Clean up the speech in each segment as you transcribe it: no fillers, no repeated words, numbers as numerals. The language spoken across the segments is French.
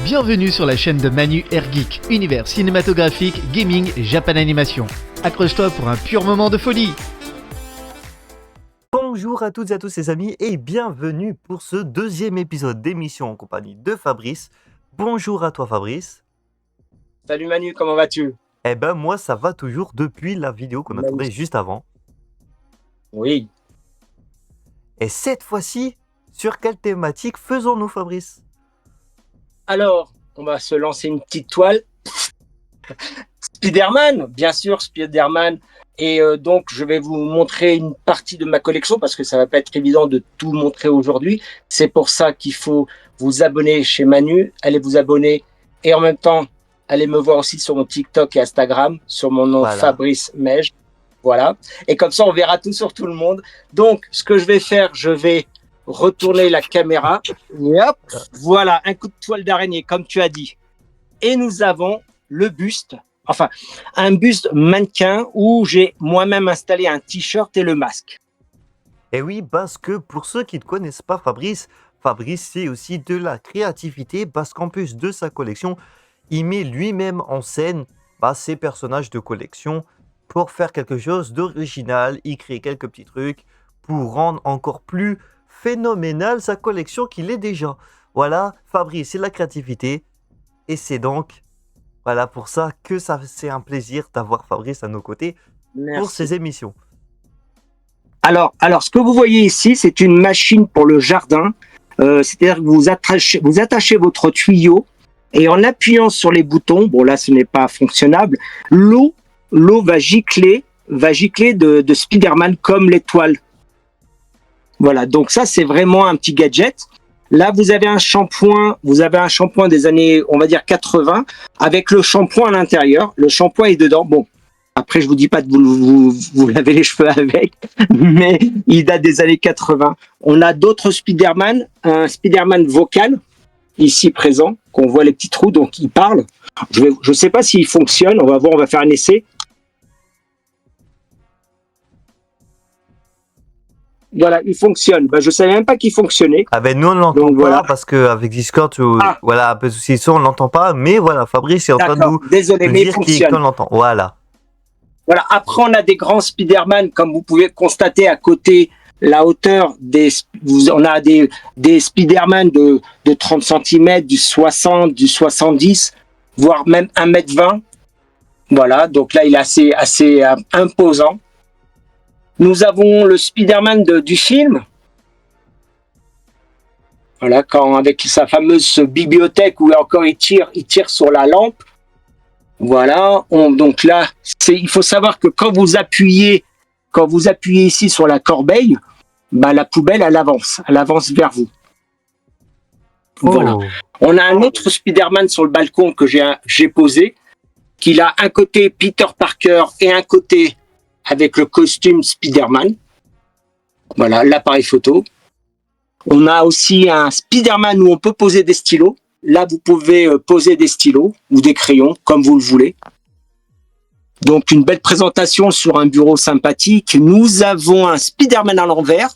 Bienvenue sur la chaîne de Manu Airgeek, univers cinématographique, gaming et Japan Animation. Accroche-toi pour un pur moment de folie. Bonjour à toutes et à tous les amis et bienvenue pour ce deuxième épisode d'émission en compagnie de Fabrice. Bonjour à toi Fabrice. Salut Manu, comment vas-tu? Eh ben moi ça va toujours depuis la vidéo qu'on a tournée juste avant. Oui. Et cette fois-ci, sur quelle thématique faisons-nous Fabrice? Alors, on va se lancer une petite toile. Spider-Man, bien sûr, Spider-Man. Et donc, je vais vous montrer une partie de ma collection parce que ça va pas être évident de tout montrer aujourd'hui. C'est pour ça qu'il faut vous abonner chez Manu. Allez vous abonner et en même temps, allez me voir aussi sur mon TikTok et Instagram, sur mon nom Fabrice Mej. Voilà. Et comme ça, on verra tout sur tout le monde. Donc, ce que je vais faire, je vais retourner la caméra. Et hop, voilà, un coup de toile d'araignée, comme tu as dit. Et nous avons le buste, enfin, un buste mannequin où j'ai moi-même installé un t-shirt et le masque. Et oui, parce que pour ceux qui ne connaissent pas Fabrice, c'est aussi de la créativité parce qu'en plus de sa collection, il met lui-même en scène ses personnages de collection pour faire quelque chose d'original. Il crée quelques petits trucs pour rendre encore plus phénoménal sa collection qu'il est déjà. Voilà, Fabrice, c'est la créativité. Et c'est donc, voilà, pour ça que c'est un plaisir d'avoir Fabrice à nos côtés. Merci. Pour ces émissions. Alors, ce que vous voyez ici, c'est une machine pour le jardin. C'est-à-dire que vous attachez votre tuyau et en appuyant sur les boutons, bon là, ce n'est pas fonctionnable, l'eau va gicler de Spider-Man comme l'étoile. Voilà, donc ça, c'est vraiment un petit gadget. Là, vous avez un shampoing des années, on va dire 80, avec le shampoing à l'intérieur. Le shampoing est dedans. Bon, après, je vous dis pas de vous laver les cheveux avec, mais il date des années 80. On a d'autres Spider-Man, un Spider-Man vocal, ici présent, qu'on voit les petits trous, donc il parle. Je sais pas s'il fonctionne, on va voir, on va faire un essai. Voilà, il fonctionne. Je savais même pas qu'il fonctionnait. Ah ben nous on l'entend pas voilà. Parce qu'avec Discord, voilà, un peu de soucis son, on l'entend pas. Mais voilà, Fabrice est en train de nous dire qu'on l'entend. Voilà. Voilà. Après, on a des grands Spider-Man, comme vous pouvez constater à côté, la hauteur on a des Spider-Man de 30 cm, du 60, du 70, voire même 1,20 m. Voilà. Donc là, il est assez imposant. Nous avons le Spider-Man du film. Voilà, avec sa fameuse bibliothèque où encore il tire sur la lampe. Voilà, donc là, il faut savoir que quand vous appuyez ici sur la corbeille, la poubelle, elle avance vers vous. Voilà. On a un autre Spider-Man sur le balcon que j'ai posé, qu'il a un côté Peter Parker et un côté avec le costume Spider-Man. Voilà, l'appareil photo. On a aussi un Spider-Man où on peut poser des stylos. Là, vous pouvez poser des stylos ou des crayons, comme vous le voulez. Donc, une belle présentation sur un bureau sympathique. Nous avons un Spider-Man à l'envers.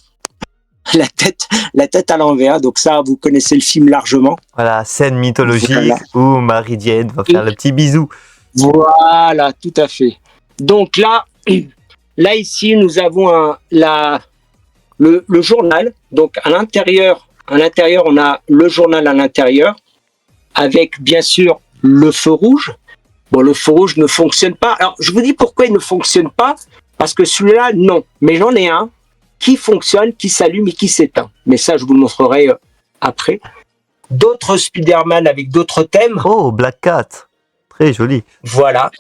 La tête à l'envers. Donc ça, vous connaissez le film largement. Voilà, scène mythologique où Mary Jane va faire le petit bisou. Voilà, tout à fait. Donc là ici, nous avons le journal. Donc à l'intérieur, on a le journal à l'intérieur, avec bien sûr le feu rouge. Bon, le feu rouge ne fonctionne pas. Alors, je vous dis pourquoi il ne fonctionne pas. Parce que celui-là, non. Mais j'en ai un qui fonctionne, qui s'allume et qui s'éteint. Mais ça, je vous le montrerai après. D'autres Spider-Man avec d'autres thèmes. Oh, Black Cat. Très joli. Voilà.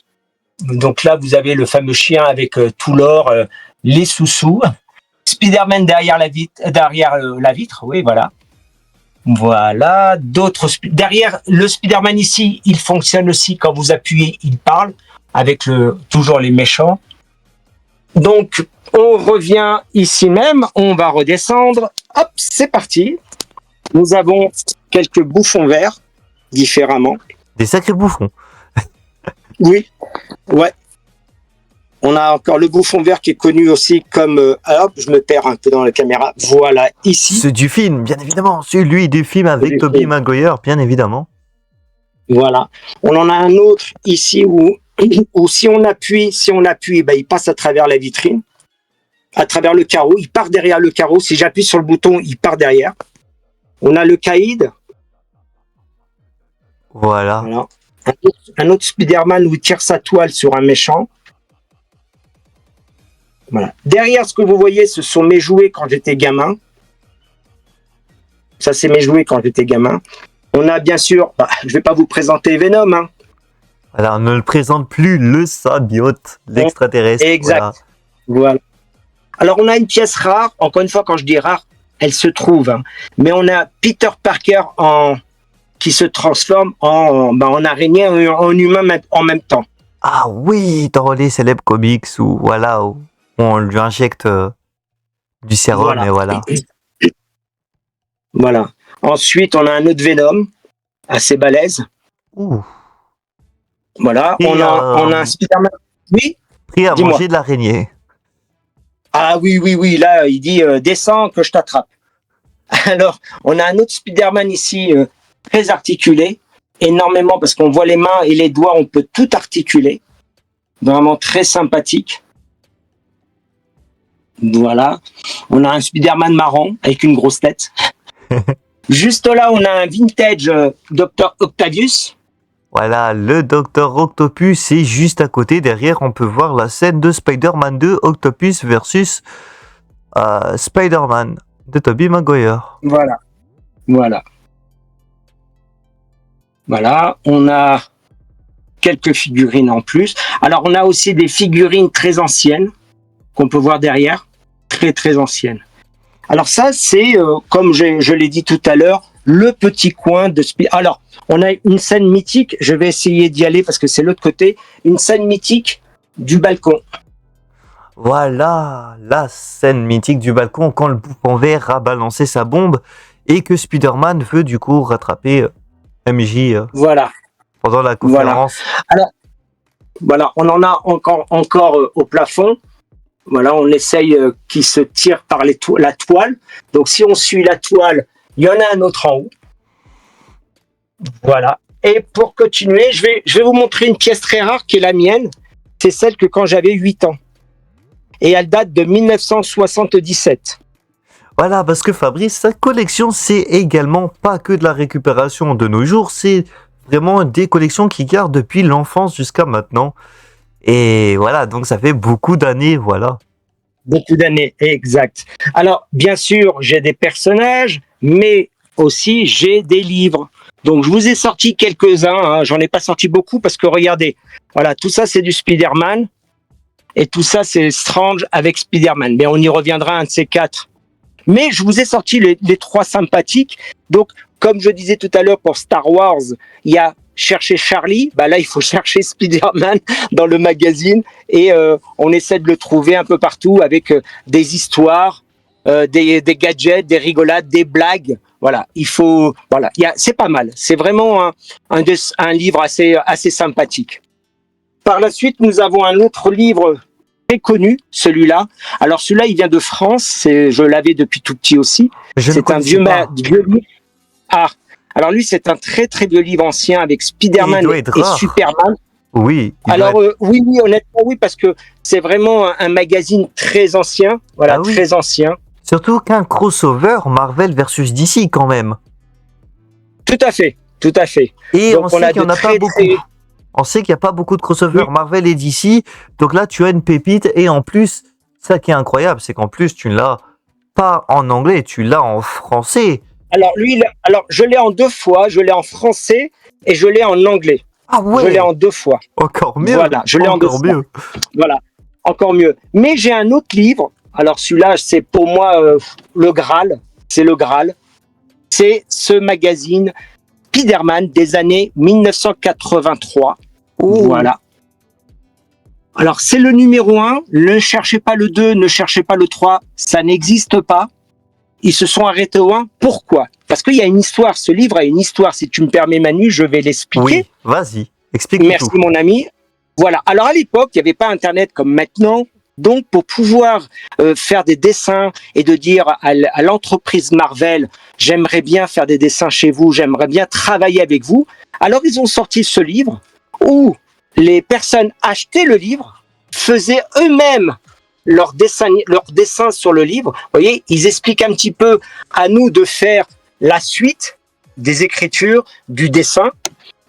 Donc là, vous avez le fameux chien avec tout l'or, les sous-sous. Spider-Man derrière la vitre, oui, voilà. Voilà. Derrière le Spider-Man ici, il fonctionne aussi quand vous appuyez, il parle, avec toujours les méchants. Donc, on revient ici même, on va redescendre. Hop, c'est parti. Nous avons quelques bouffons verts, différemment. Des sacrés bouffons. Oui, ouais. On a encore le bouffon vert qui est connu aussi comme... hop, je me perds un peu dans la caméra. Voilà, ici. C'est du film, bien évidemment. Celui du film avec Tobey Maguire, bien évidemment. Voilà. On en a un autre ici où si on appuie, ben, il passe à travers la vitrine, à travers le carreau, il part derrière le carreau. Si j'appuie sur le bouton, il part derrière. On a le Kaïd. Voilà. Voilà. Un autre Spider-Man où il tire sa toile sur un méchant. Voilà. Derrière, ce que vous voyez, ce sont mes jouets quand j'étais gamin. Ça, c'est mes jouets quand j'étais gamin. On a bien sûr, je vais pas vous présenter Venom. Hein. Alors, on ne le présente plus, le symbiote, l'extraterrestre. Exact. Voilà. Alors, on a une pièce rare. Encore une fois, quand je dis rare, elle se trouve. Hein. Mais on a Peter Parker qui se transforme en araignée et en humain en même temps. Ah oui, dans les célèbres comics où on lui injecte du sérum et voilà. Voilà. Ensuite, on a un autre Venom, assez balèze. Ouh. Voilà. Et on a un Spider-Man. Oui. Pris à manger de l'araignée. Ah oui. Là, il dit descends que je t'attrape. Alors, on a un autre Spider-Man ici, très articulé, énormément parce qu'on voit les mains et les doigts, on peut tout articuler. Vraiment très sympathique. Voilà. On a un Spider-Man marron avec une grosse tête. Juste là, on a un vintage Dr. Octavius. Voilà, le Dr. Octopus est juste à côté. Derrière, on peut voir la scène de Spider-Man 2, Octopus versus Spider-Man de Tobey Maguire. Voilà. On a quelques figurines en plus. Alors, on a aussi des figurines très anciennes qu'on peut voir derrière. Très, très anciennes. Alors ça, c'est, comme je l'ai dit tout à l'heure, le petit coin de Alors, on a une scène mythique, je vais essayer d'y aller parce que c'est l'autre côté, une scène mythique du balcon. Voilà, la scène mythique du balcon quand le bouffon vert a balancé sa bombe et que Spider-Man veut du coup rattraper MJ pendant la conférence. Alors, on en a encore au plafond. Voilà, on essaye qu'il se tire par la toile. Donc, si on suit la toile, il y en a un autre en haut. Voilà. Et pour continuer, je vais vous montrer une pièce très rare qui est la mienne. C'est celle que quand j'avais 8 ans. Et elle date de 1977. Voilà, parce que Fabrice, sa collection, c'est également pas que de la récupération de nos jours, c'est vraiment des collections qui gardent depuis l'enfance jusqu'à maintenant. Et voilà, donc ça fait beaucoup d'années, voilà. Beaucoup d'années, exact. Alors, bien sûr, j'ai des personnages, mais aussi j'ai des livres. Donc, je vous ai sorti quelques-uns, hein. J'en ai pas sorti beaucoup parce que regardez, voilà, tout ça c'est du Spider-Man et tout ça c'est Strange avec Spider-Man. Mais on y reviendra un de ces quatre. Mais je vous ai sorti les trois sympathiques. Donc, comme je disais tout à l'heure pour Star Wars, il y a chercher Charlie, là il faut chercher Spider-Man dans le magazine et on essaie de le trouver un peu partout avec des histoires, des gadgets, des rigolades, des blagues. Voilà, c'est pas mal. C'est vraiment un livre assez sympathique. Par la suite, nous avons un autre livre très connu, celui-là. Alors celui-là, il vient de France. Je l'avais depuis tout petit aussi. C'est un vieux livre. Alors lui, c'est un très très vieux livre ancien avec Spider-Man et Superman. Oui. Alors oui, honnêtement oui, parce que c'est vraiment un magazine très ancien, voilà, très ancien. Surtout qu'un crossover Marvel versus DC quand même. Tout à fait. Et donc, on sait qu'il n'y en a pas beaucoup. On sait qu'il n'y a pas beaucoup de crossover Marvel et DC, donc là tu as une pépite et en plus, ça qui est incroyable, c'est qu'en plus tu l'as pas en anglais, tu l'as en français. Alors je l'ai en 2 fois, je l'ai en français et je l'ai en anglais. Ah ouais. Je l'ai en 2 fois. Encore mieux. Voilà, je l'ai en 2 fois. Voilà, encore mieux. Mais j'ai un autre livre. Alors celui-là, c'est pour moi le Graal. C'est le Graal. C'est ce magazine Spider-Man des années 1983. Voilà. Alors c'est le numéro 1. Ne cherchez pas le 2, ne cherchez pas le 3. Ça n'existe pas. Ils se sont arrêtés au 1. Pourquoi ? Parce qu'il y a une histoire. Ce livre a une histoire. Si tu me permets, Manu, je vais l'expliquer. Oui, vas-y, explique. Merci, mon ami. Voilà. Alors, à l'époque, il n'y avait pas Internet comme maintenant. Donc, pour pouvoir faire des dessins et de dire à l'entreprise Marvel, j'aimerais bien faire des dessins chez vous, j'aimerais bien travailler avec vous, alors ils ont sorti ce livre où les personnes achetaient le livre, faisaient eux-mêmes leurs dessins sur le livre. Vous voyez, ils expliquent un petit peu à nous de faire la suite des écritures, du dessin.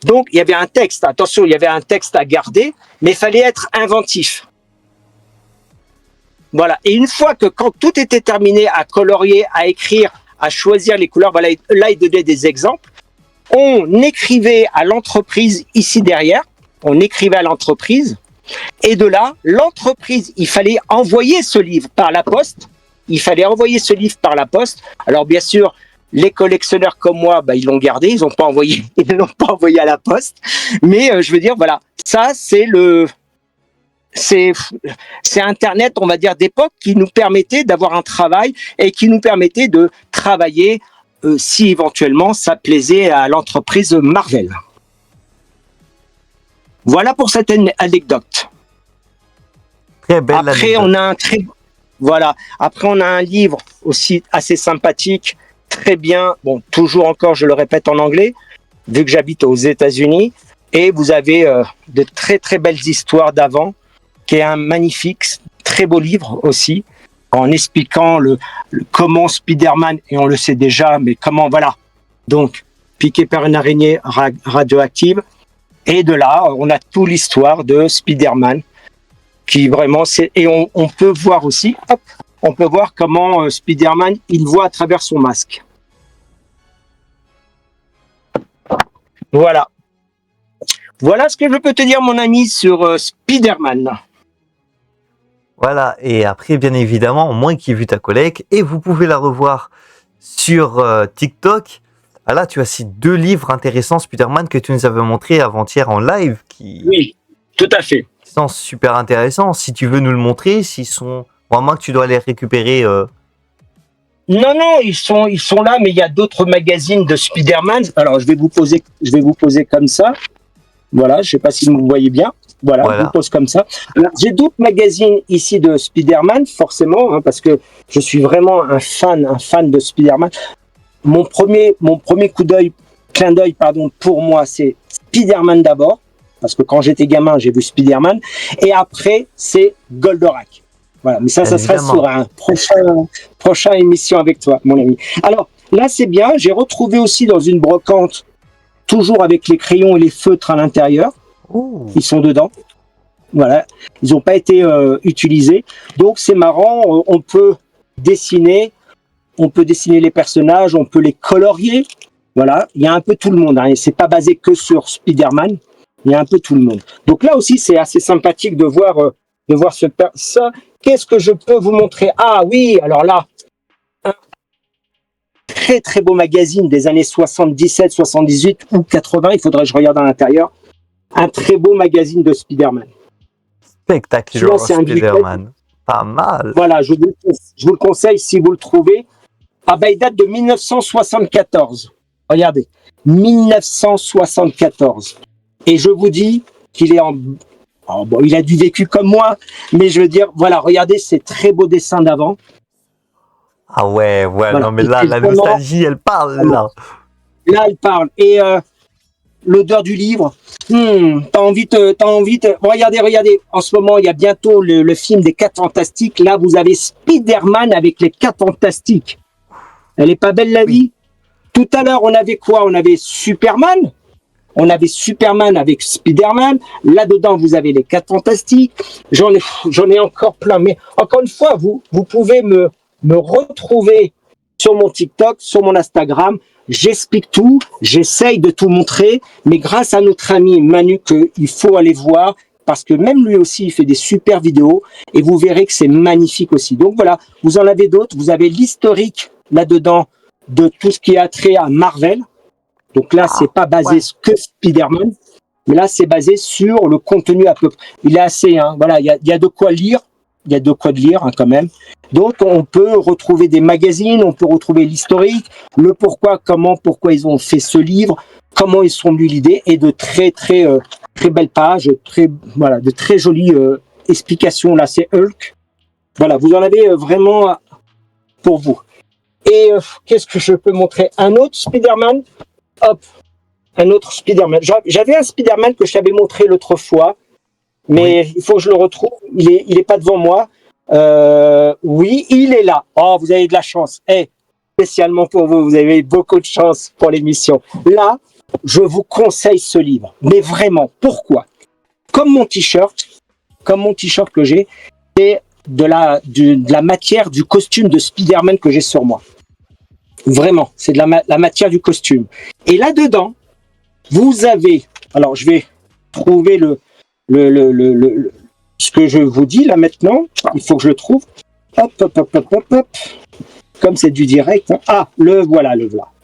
Donc, il y avait un texte, attention, il y avait un texte à garder, mais il fallait être inventif. Voilà. Et une fois que quand tout était terminé, à colorier, à écrire, à choisir les couleurs, voilà, là, il donnait des exemples. On écrivait à l'entreprise ici derrière, on écrivait à l'entreprise, et de là, l'entreprise, il fallait envoyer ce livre par la poste. Il fallait envoyer ce livre par la poste. Alors, bien sûr, les collectionneurs comme moi, ils l'ont gardé, ils ne l'ont pas envoyé à la poste. Mais je veux dire, voilà, ça, c'est Internet, on va dire, d'époque qui nous permettait d'avoir un travail et qui nous permettait de travailler si éventuellement ça plaisait à l'entreprise Marvel. Voilà pour cette anecdote. Très belle Après, anecdote. Après, on a un livre aussi assez sympathique, très bien. Bon, toujours encore, je le répète en anglais, vu que j'habite aux États-Unis. Et vous avez de très, très belles histoires d'avant, qui est un magnifique, très beau livre aussi, en expliquant comment Spider-Man, et on le sait déjà, mais comment, voilà. Donc, piqué par une araignée radioactive. Et de là, on a toute l'histoire de Spider-Man, qui vraiment, et on peut voir aussi, on peut voir comment Spider-Man, il voit à travers son masque. Voilà. Voilà ce que je peux te dire, mon ami, sur Spider-Man. Voilà, et après, bien évidemment, moi qui ai vu ta collègue, et vous pouvez la revoir sur TikTok. Ah là, tu as ces 2 livres intéressants, Spider-Man, que tu nous avais montré avant-hier en live, Oui, tout à fait. qui sont super intéressants. Si tu veux nous le montrer, s'ils sont vraiment que tu dois les récupérer. Non, ils sont là, mais il y a d'autres magazines de Spider-Man. Alors, je vais vous poser comme ça. Voilà, je sais pas si vous me voyez bien. Voilà, je vous pose comme ça. Alors, j'ai d'autres magazines ici de Spider-Man, forcément, parce que je suis vraiment un fan de Spider-Man. Mon premier clin d'œil, pour moi, c'est Spider-Man d'abord, parce que quand j'étais gamin, j'ai vu Spider-Man, et après, c'est Goldorak. Voilà, mais ça sera sur un prochain émission avec toi, mon ami. Alors, là, c'est bien, j'ai retrouvé aussi dans une brocante, toujours avec les crayons et les feutres à l'intérieur. Ils sont dedans. Voilà, ils n'ont pas été utilisés. Donc, c'est marrant, on peut dessiner les personnages, on peut les colorier. Voilà, il y a un peu tout le monde. Hein, et c'est pas basé que sur Spider-Man. Il y a un peu tout le monde. Donc là aussi, c'est assez sympathique de voir ça. Qu'est-ce que je peux vous montrer? Ah oui, alors là, un très très beau magazine des années 77, 78 ou 80. Il faudrait que je regarde à l'intérieur. Un très beau magazine de Spider-Man. Spectaculaire Spider-Man. Pas mal. Voilà, je vous le conseille si vous le trouvez. Ah il date de 1974. Regardez, 1974. Et je vous dis qu'il est il a du vécu comme moi, mais je veux dire, voilà, regardez ces très beaux dessins d'avant. Ah ouais, voilà. Non mais là, la nostalgie, elle parle, là. Là, elle parle. Et l'odeur du livre, t'as envie de... Regardez, en ce moment, il y a bientôt le film des 4 Fantastiques. Là, vous avez Spider-Man avec les 4 Fantastiques. Elle est pas belle, la vie? Tout à l'heure, on avait quoi? On avait Superman. On avait Superman avec Spider-Man. Là-dedans, vous avez les 4 Fantastiques. J'en ai encore plein. Mais encore une fois, vous pouvez me retrouver sur mon TikTok, sur mon Instagram. J'explique tout. J'essaye de tout montrer. Mais grâce à notre ami Manu, qu'il faut aller voir, parce que même lui aussi, il fait des super vidéos. Et vous verrez que c'est magnifique aussi. Donc voilà, vous en avez d'autres. Vous avez l'historique là-dedans de tout ce qui a trait à Marvel. Donc là, c'est pas basé que Spider-Man, mais là, c'est basé sur le contenu à peu près. Il est assez, voilà, il y a de quoi lire, quand même. Donc, on peut retrouver des magazines, on peut retrouver l'historique, le pourquoi ils ont fait ce livre, comment ils sont venus l'idée, et de très, très, très belles pages, de très jolies explications. Là, c'est Hulk. Voilà, vous en avez vraiment pour vous. Et qu'est-ce que je peux montrer? Un autre Spider-Man. Hop, un autre Spider-Man. J'avais un Spider-Man que je t'avais montré l'autre fois, mais il faut que je le retrouve. Il est pas devant moi. Oui, il est là. Oh, vous avez de la chance. Spécialement pour vous, vous avez beaucoup de chance pour l'émission. Là, je vous conseille ce livre. Mais vraiment, pourquoi? Comme mon t-shirt que j'ai, c'est de la matière du costume de Spider-Man que j'ai sur moi. Vraiment, c'est de la matière du costume. Et là-dedans, vous avez... Alors, je vais trouver ce que je vous dis là maintenant. Il faut que je le trouve. Hop, hop, hop, hop, hop, hop. Comme c'est du direct. Hein. Ah, le voilà.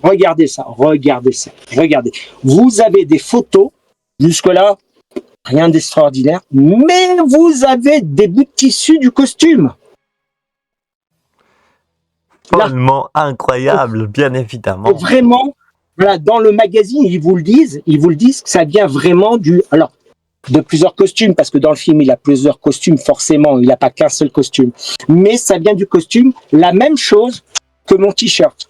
Regardez ça. Regardez. Vous avez des photos. Jusque-là, rien d'extraordinaire. Mais vous avez des bouts de tissu du costume. Tellement incroyable, bien évidemment. Et vraiment, voilà, dans le magazine, ils vous le disent que ça vient vraiment de plusieurs costumes, parce que dans le film, il a plusieurs costumes, forcément, il n'a pas qu'un seul costume. Mais ça vient du costume, la même chose que mon t-shirt.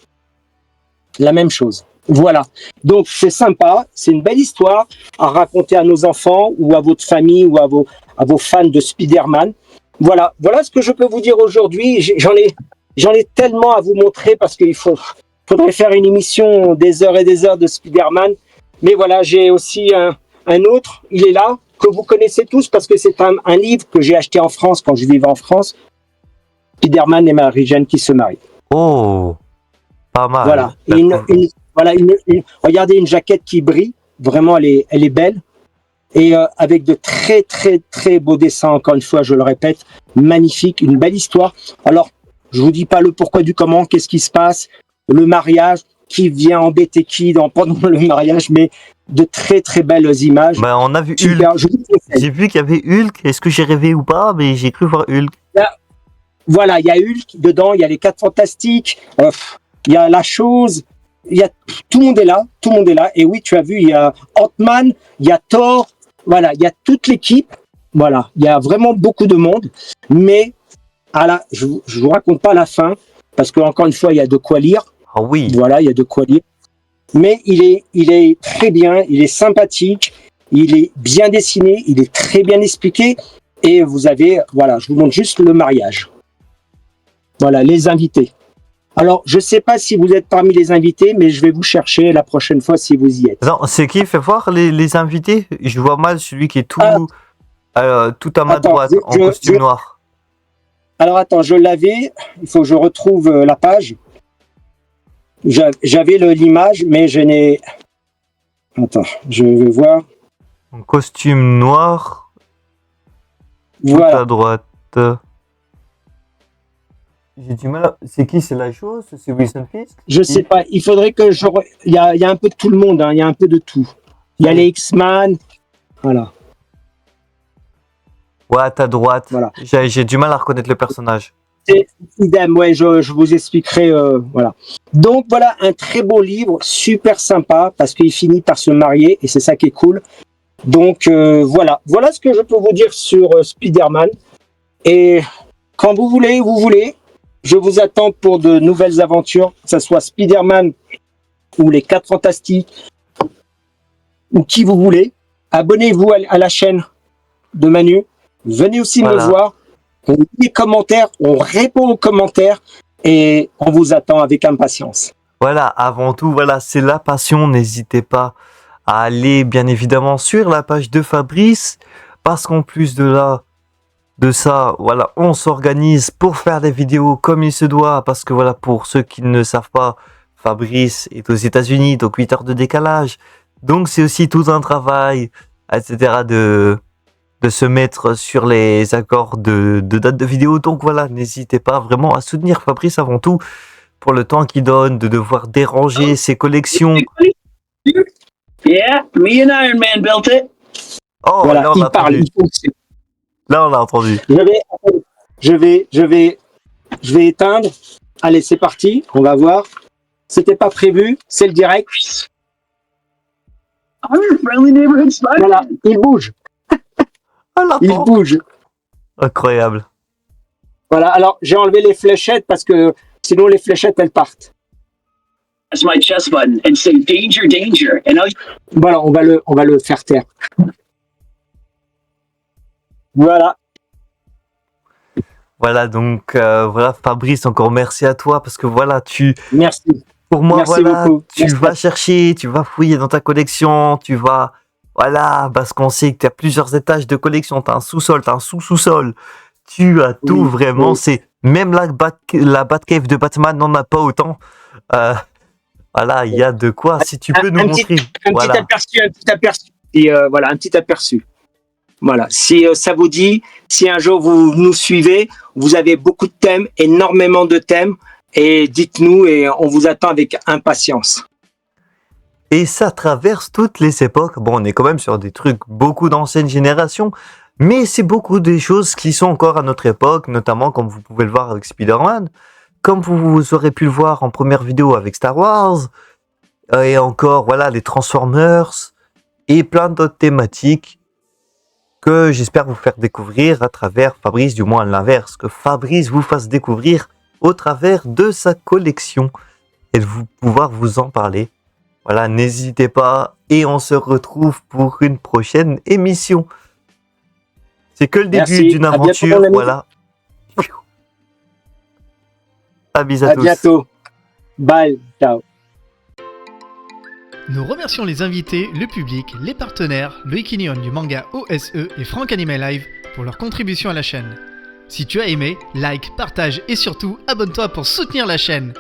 La même chose. Voilà. Donc, c'est sympa, c'est une belle histoire à raconter à nos enfants, ou à votre famille, ou à vos fans de Spider-Man. Voilà ce que je peux vous dire aujourd'hui. J'en ai tellement à vous montrer, parce qu'il faudrait faire une émission des heures et des heures de Spider-Man. Mais voilà, j'ai aussi un autre, il est là, que vous connaissez tous, parce que c'est un livre que j'ai acheté en France quand je vivais en France. Spider-Man et Mary-Jane qui se marient. Oh, pas mal. Voilà. Regardez, une jaquette qui brille. Vraiment, elle est belle. Et avec de très, très, très beaux dessins, encore une fois, je le répète. Magnifique, une belle histoire. Alors, je vous dis pas le pourquoi du comment, qu'est-ce qui se passe, le mariage, qui vient embêter qui pendant le mariage, mais de très très belles images. Ben, on a vu Hulk. J'ai vu qu'il y avait Hulk. Est-ce que j'ai rêvé ou pas? Mais j'ai cru voir Hulk. Voilà, il y a Hulk dedans, il y a les 4 Fantastiques, il y a la chose, tout le monde est là. Et oui, tu as vu, il y a Ant-Man, il y a Thor, voilà, il y a toute l'équipe. Voilà, il y a vraiment beaucoup de monde. Mais je vous raconte pas la fin, parce qu'encore une fois, il y a de quoi lire. Ah oui. Voilà, il y a de quoi lire. Mais il est très bien, il est sympathique, il est bien dessiné, il est très bien expliqué. Et vous avez, voilà, je vous montre juste le mariage. Voilà, les invités. Alors, je ne sais pas si vous êtes parmi les invités, mais je vais vous chercher la prochaine fois si vous y êtes. Non, c'est qui? Fait voir les invités. Je vois mal celui qui est tout à ma droite, en costume noir. Alors, attends, je l'avais. Il faut que je retrouve la page. J'avais l'image, mais je n'ai... Attends, je vais voir. En costume noir. Voilà. Tout à droite. J'ai du mal à... C'est qui? C'est la chose? C'est Wilson Fisk? Je sais pas. Il faudrait que je... Il y a un peu de tout le monde. Hein. Il y a un peu de tout. Il y a les X-Men. Voilà. Ouais, à ta droite. Voilà. J'ai du mal à reconnaître le personnage. C'est idem, ouais, je vous expliquerai, voilà. Donc voilà, un très beau livre, super sympa, parce qu'il finit par se marier, et c'est ça qui est cool. Donc voilà ce que je peux vous dire sur Spider-Man. Et quand vous voulez, je vous attends pour de nouvelles aventures, que ce soit Spider-Man ou les 4 Fantastiques, ou qui vous voulez. Abonnez-vous à la chaîne de Manu, venez aussi me voir. On lit les commentaires, on répond aux commentaires et on vous attend avec impatience. Voilà, avant tout, voilà, c'est la passion. N'hésitez pas à aller, bien évidemment, sur la page de Fabrice, parce qu'en plus de ça, voilà, on s'organise pour faire des vidéos comme il se doit, parce que voilà, pour ceux qui ne savent pas, Fabrice est aux États-Unis, donc 8 heures de décalage. Donc c'est aussi tout un travail, etc. de se mettre sur les accords de date de vidéo. Donc voilà, n'hésitez pas vraiment à soutenir Fabrice avant tout, pour le temps qu'il donne, de devoir déranger ses collections. Yeah, me and Iron Man built it. Oh, voilà, là on a entendu. Là on a entendu. Je vais éteindre. Allez, c'est parti, on va voir. C'était pas prévu, c'est le direct. I'm your friendly neighborhood Spider. Voilà, il bouge. Il bouge. Incroyable. Voilà, alors j'ai enlevé les fléchettes parce que sinon les fléchettes elles partent. Press my chest button and say danger, danger. And I'll Voilà, on va le faire taire. Voilà. Voilà, donc voilà, Fabrice, encore merci à toi parce que voilà, Merci. pour moi, Merci voilà, beaucoup. tu Merci. vas chercher, tu vas fouiller dans ta collection, voilà, parce qu'on sait que tu as plusieurs étages de collection, tu as un sous-sol, tu as un sous-sous-sol, tu as tout Oui, vraiment, oui. c'est même la Batcave de Batman n'en a pas autant. Euh, voilà, il y a de quoi, si tu peux nous montrer. Un Voilà. petit aperçu. Et voilà, un petit aperçu. Voilà. Si ça vous dit, si un jour vous nous suivez, vous avez beaucoup de thèmes, énormément de thèmes, et dites-nous et on vous attend avec impatience. Et ça traverse toutes les époques. Bon, on est quand même sur des trucs beaucoup d'anciennes générations, mais c'est beaucoup des choses qui sont encore à notre époque, notamment comme vous pouvez le voir avec Spider-Man, comme vous aurez pu le voir en première vidéo avec Star Wars, et encore, voilà, les Transformers, et plein d'autres thématiques que j'espère vous faire découvrir à travers Fabrice, du moins à l'inverse, que Fabrice vous fasse découvrir au travers de sa collection et de pouvoir vous en parler. Voilà, n'hésitez pas et on se retrouve pour une prochaine émission. C'est que le début Merci. d'une À bientôt, aventure, mon ami. voilà. À bisous à À tous. bientôt. Bye. Ciao. Nous remercions les invités, le public, les partenaires, le Ikinion du manga OSE et Franck Anime Live pour leur contribution à la chaîne. Si tu as aimé, like, partage et surtout abonne-toi pour soutenir la chaîne.